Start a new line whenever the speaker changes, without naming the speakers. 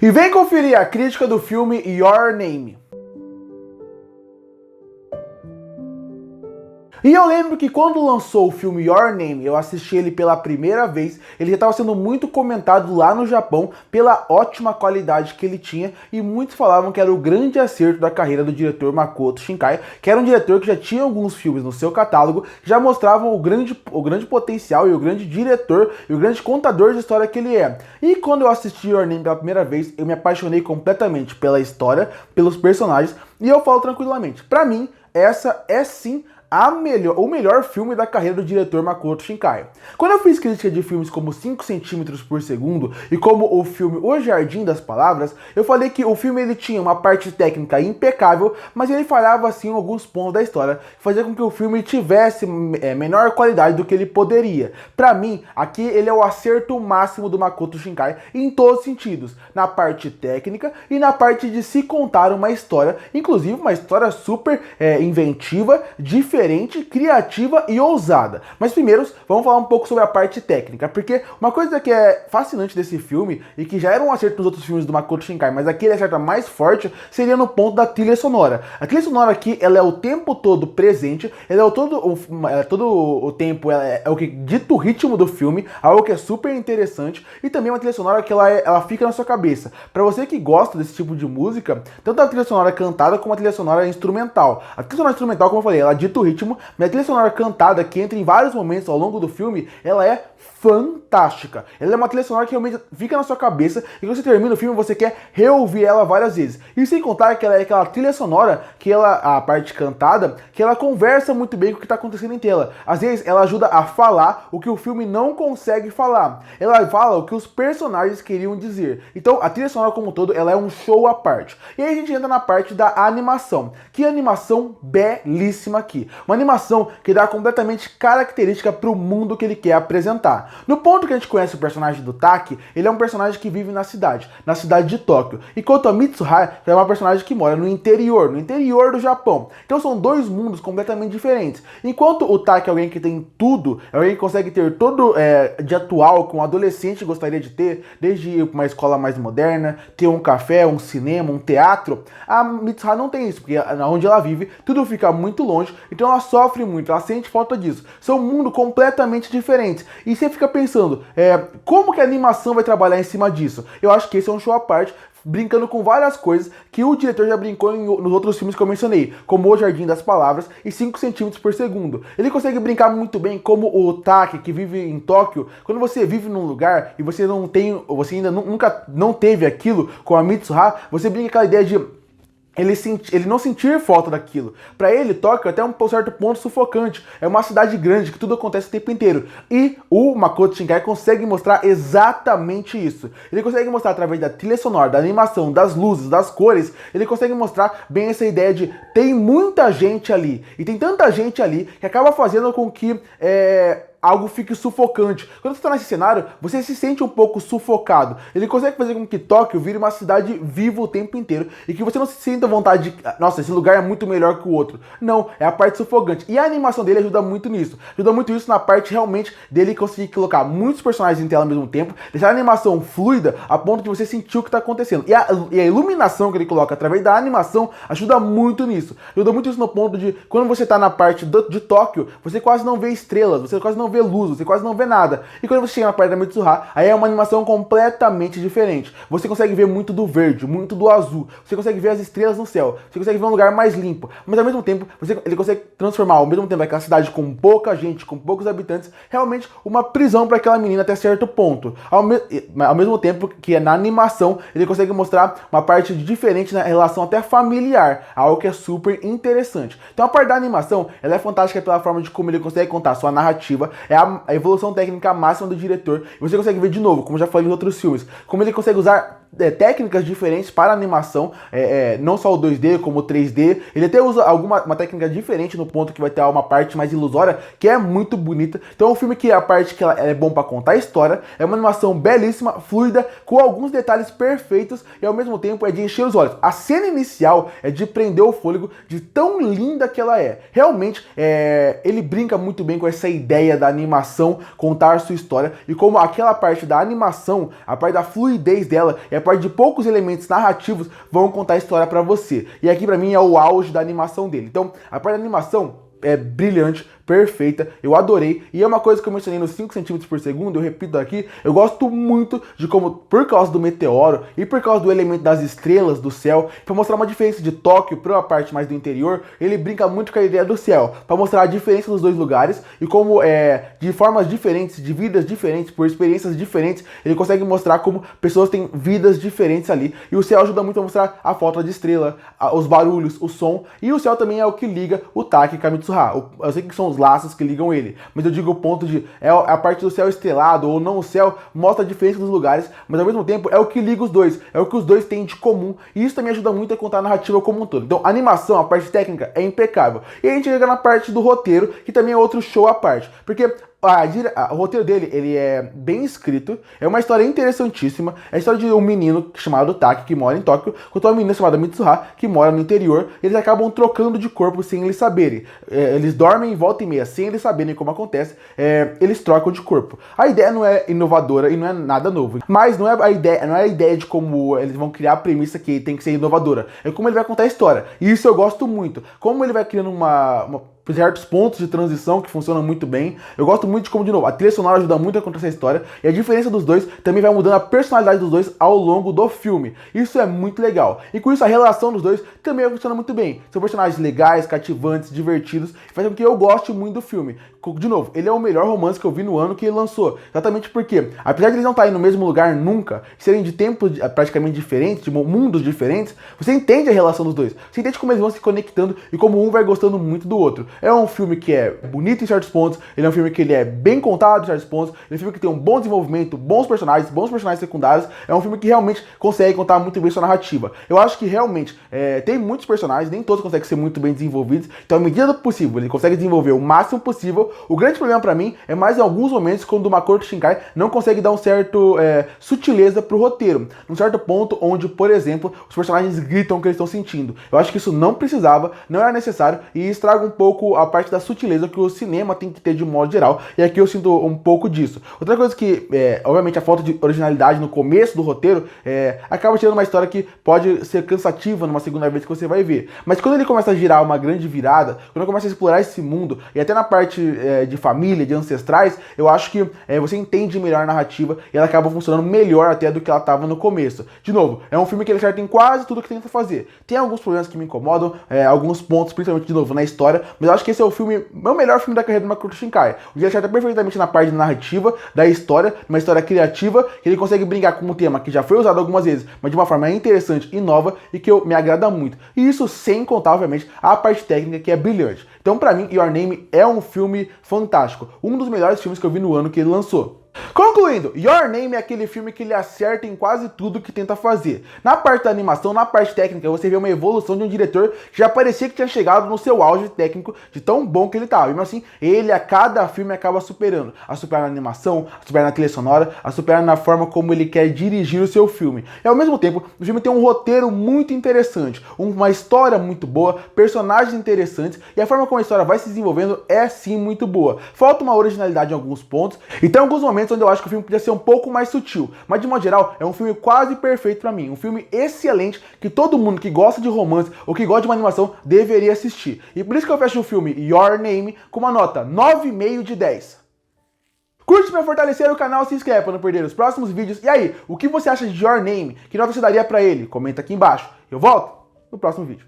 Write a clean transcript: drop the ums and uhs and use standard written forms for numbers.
E vem conferir a crítica do filme Your Name. E eu lembro que quando lançou o filme Your Name, eu assisti ele pela primeira vez, ele já estava sendo muito comentado lá no Japão pela ótima qualidade que ele tinha, e muitos falavam que era o grande acerto da carreira do diretor Makoto Shinkai, que era um diretor que já tinha alguns filmes no seu catálogo, que já mostravam o grande potencial e o grande diretor e o grande contador de história que ele é. E quando eu assisti Your Name pela primeira vez, eu me apaixonei completamente pela história, pelos personagens, e eu falo tranquilamente, pra mim, essa é sim o melhor filme da carreira do diretor Makoto Shinkai. Quando eu fiz crítica de filmes como 5 centímetros por segundo e como o filme O Jardim das Palavras, eu falei que o filme ele tinha uma parte técnica impecável, mas ele falhava assim em alguns pontos da história, que fazia com que o filme tivesse menor qualidade do que ele poderia. Pra mim, aqui ele é o acerto máximo do Makoto Shinkai em todos os sentidos, na parte técnica e na parte de se contar uma história, inclusive uma história super inventiva, diferente, criativa e ousada. Mas primeiro, vamos falar um pouco sobre a parte técnica, porque uma coisa que é fascinante desse filme, e que já era um acerto nos outros filmes do Makoto Shinkai, mas aqui ele acerta mais forte, seria no ponto da trilha sonora. A trilha sonora aqui, ela é o tempo todo presente, ela é todo o tempo, é o que dita o ritmo do filme, algo que é super interessante, e também uma trilha sonora que ela fica na sua cabeça. Pra você que gosta desse tipo de música, tanto a trilha sonora cantada como a trilha sonora instrumental. A trilha sonora instrumental, como eu falei, ela dita o ritmo, mas a trilha sonora cantada, que entra em vários momentos ao longo do filme, ela é fantástica. Ela é uma trilha sonora que realmente fica na sua cabeça, e quando você termina o filme, você quer reouvir ela várias vezes. E sem contar que ela é aquela trilha sonora, que a parte cantada, que ela conversa muito bem com o que está acontecendo em tela. Às vezes, ela ajuda a falar o que o filme não consegue falar. Ela fala o que os personagens queriam dizer. Então, a trilha sonora como um todo, ela é um show à parte. E aí a gente entra na parte da animação. Que animação belíssima aqui. Uma animação que dá completamente característica para o mundo que ele quer apresentar. No ponto que a gente conhece o personagem do Taki, ele é um personagem que vive na cidade de Tóquio. Enquanto a Mitsuha é uma personagem que mora no interior do Japão. Então são dois mundos completamente diferentes. Enquanto o Taki é alguém que tem tudo, é alguém que consegue ter todo de atual que um adolescente gostaria de ter, desde ir para uma escola mais moderna, ter um café, um cinema, um teatro, a Mitsuha não tem isso, porque onde ela vive, tudo fica muito longe, então ela sofre muito, ela sente falta disso. São mundos completamente diferentes. E você fica pensando, como que a animação vai trabalhar em cima disso? Eu acho que esse é um show à parte, brincando com várias coisas que o diretor já brincou nos outros filmes que eu mencionei, como O Jardim das Palavras e 5 centímetros por segundo. Ele consegue brincar muito bem como o Taki, que vive em Tóquio. Quando você vive num lugar e você ainda nunca não teve aquilo com a Mitsuha, você brinca com aquela ideia de ele não sentir falta daquilo. Pra ele, Tóquio é até um certo ponto sufocante. É uma cidade grande que tudo acontece o tempo inteiro. E o Makoto Shinkai consegue mostrar exatamente isso. Ele consegue mostrar através da trilha sonora, da animação, das luzes, das cores. Ele consegue mostrar bem essa ideia de tem muita gente ali. E tem tanta gente ali que acaba fazendo com que algo fique sufocante. Quando você está nesse cenário, você se sente um pouco sufocado. Ele consegue fazer com que Tóquio vire uma cidade viva o tempo inteiro e que você não se sinta vontade de, nossa, esse lugar é muito melhor que o outro. Não, é a parte sufocante. E a animação dele ajuda muito nisso. Ajuda muito isso na parte realmente dele conseguir colocar muitos personagens em tela ao mesmo tempo, deixar a animação fluida a ponto de você sentir o que está acontecendo. E a iluminação que ele coloca através da animação ajuda muito nisso. Ajuda muito isso no ponto de, quando você está na parte de Tóquio, você quase não vê estrelas, você quase não vê luz, você quase não vê nada. E quando você chega na parte da Mitsuha, aí é uma animação completamente diferente. Você consegue ver muito do verde, muito do azul. Você consegue ver as estrelas no céu. Você consegue ver um lugar mais limpo. Mas ao mesmo tempo, ele consegue transformar, ao mesmo tempo, aquela cidade com pouca gente, com poucos habitantes, realmente uma prisão para aquela menina até certo ponto. Ao mesmo tempo que na animação, ele consegue mostrar uma parte diferente na relação até familiar. Algo que é super interessante. Então a parte da animação, ela é fantástica pela forma de como ele consegue contar a sua narrativa. É a evolução técnica máxima do diretor. E você consegue ver de novo, como já falei nos outros filmes, como ele consegue usar técnicas diferentes para a animação, não só o 2D, como o 3D. Ele até usa uma técnica diferente no ponto que vai ter uma parte mais ilusória, que é muito bonita. Então é um filme que a parte que ela é bom para contar a história, é uma animação belíssima, fluida, com alguns detalhes perfeitos e ao mesmo tempo é de encher os olhos. A cena inicial é de prender o fôlego, de tão linda que ela é. Realmente, ele brinca muito bem com essa ideia da animação contar sua história, e como aquela parte da animação, a parte da fluidez dela, é a partir de poucos elementos narrativos vão contar a história pra você. E aqui pra mim é o auge da animação dele. Então, a parte da animação é brilhante, perfeita, eu adorei, e é uma coisa que eu mencionei nos 5 centímetros por segundo, eu repito aqui, eu gosto muito de como, por causa do meteoro e por causa do elemento das estrelas do céu, para mostrar uma diferença de Tóquio para a parte mais do interior, ele brinca muito com a ideia do céu, para mostrar a diferença dos dois lugares e como de formas diferentes, de vidas diferentes, por experiências diferentes, ele consegue mostrar como pessoas têm vidas diferentes ali, e o céu ajuda muito a mostrar a falta de estrela, os barulhos, o som, e o céu também é o que liga o Taki e Kamitsuha. Eu sei que são os laços que ligam ele, mas eu digo o ponto de a parte do céu estrelado ou não o céu, mostra a diferença dos lugares, mas ao mesmo tempo é o que liga os dois, é o que os dois têm de comum, e isso também ajuda muito a contar a narrativa como um todo. Então a animação, a parte técnica é impecável, e a gente chega na parte do roteiro, que também é outro show à parte, porque o roteiro dele, ele é bem escrito, é uma história interessantíssima, é a história de um menino chamado Taki, que mora em Tóquio, com uma menina chamada Mitsuha, que mora no interior, eles acabam trocando de corpo sem eles saberem, eles dormem em volta e meia, sem eles saberem como acontece, eles trocam de corpo. A ideia não é inovadora e não é nada novo, mas não é a ideia de como eles vão criar a premissa que tem que ser inovadora, é como ele vai contar a história, e isso eu gosto muito, como ele vai criando certos pontos de transição que funcionam muito bem. Eu gosto muito de como, de novo, a trilha sonora ajuda muito a contar essa história, e a diferença dos dois também vai mudando a personalidade dos dois ao longo do filme. Isso é muito legal. E com isso a relação dos dois também funciona muito bem. São personagens legais, cativantes, divertidos, e faz com que eu goste muito do filme. De novo, ele é o melhor romance que eu vi no ano que ele lançou. Exatamente porque, apesar de eles não estarem no mesmo lugar nunca, serem de tempos praticamente diferentes, de mundos diferentes, você entende a relação dos dois. Você entende como eles vão se conectando e como um vai gostando muito do outro. É um filme que é bonito em certos pontos, ele é um filme que ele é bem contado em certos pontos, ele é um filme que tem um bom desenvolvimento, bons personagens secundários, é um filme que realmente consegue contar muito bem sua narrativa. Eu acho que realmente tem muitos personagens, nem todos conseguem ser muito bem desenvolvidos, então à medida do possível, ele consegue desenvolver o máximo possível. O grande problema pra mim é mais em alguns momentos quando o Makoto Shinkai não consegue dar um certo sutileza pro roteiro, num certo ponto onde, por exemplo, os personagens gritam o que eles estão sentindo. Eu acho que isso não precisava, não era necessário, e estraga um pouco a parte da sutileza que o cinema tem que ter de modo geral, e aqui eu sinto um pouco disso. Outra coisa que, obviamente, a falta de originalidade no começo do roteiro acaba tirando uma história que pode ser cansativa numa segunda vez que você vai ver. Mas quando ele começa a girar uma grande virada, quando ele começa a explorar esse mundo, e até na parte de família, de ancestrais, eu acho que você entende melhor a narrativa e ela acaba funcionando melhor até do que ela estava no começo. De novo, é um filme que ele acerta em quase tudo que tenta fazer. Tem alguns problemas que me incomodam, alguns pontos, principalmente, de novo, na história, mas eu acho que esse é o melhor filme da carreira do Makoto Shinkai. Ele acerta perfeitamente na parte narrativa, da história, uma história criativa, que ele consegue brincar com um tema que já foi usado algumas vezes, mas de uma forma interessante e nova, e que me agrada muito. E isso sem contar, obviamente, a parte técnica, que é brilhante. Então, pra mim, Your Name é um filme fantástico. Um dos melhores filmes que eu vi no ano que ele lançou. Concluindo, Your Name é aquele filme que ele acerta em quase tudo que tenta fazer. Na parte da animação, na parte técnica, você vê uma evolução de um diretor que já parecia que tinha chegado no seu auge técnico de tão bom que ele estava. Mesmo assim, ele a cada filme acaba superando. A superar na animação, a superar na trilha sonora, a superar na forma como ele quer dirigir o seu filme. E ao mesmo tempo, o filme tem um roteiro muito interessante, uma história muito boa, personagens interessantes, e a forma como a história vai se desenvolvendo é sim muito boa. Falta uma originalidade em alguns pontos, e tem alguns momentos onde eu acho que o filme podia ser um pouco mais sutil, mas de modo geral é um filme quase perfeito pra mim, um filme excelente que todo mundo que gosta de romance ou que gosta de uma animação deveria assistir. E por isso que eu fecho o filme Your Name com uma nota 9,5 de 10. Curte pra fortalecer o canal, se inscreve pra não perder os próximos vídeos. E aí, o que você acha de Your Name? Que nota você daria pra ele? Comenta aqui embaixo. Eu volto no próximo vídeo.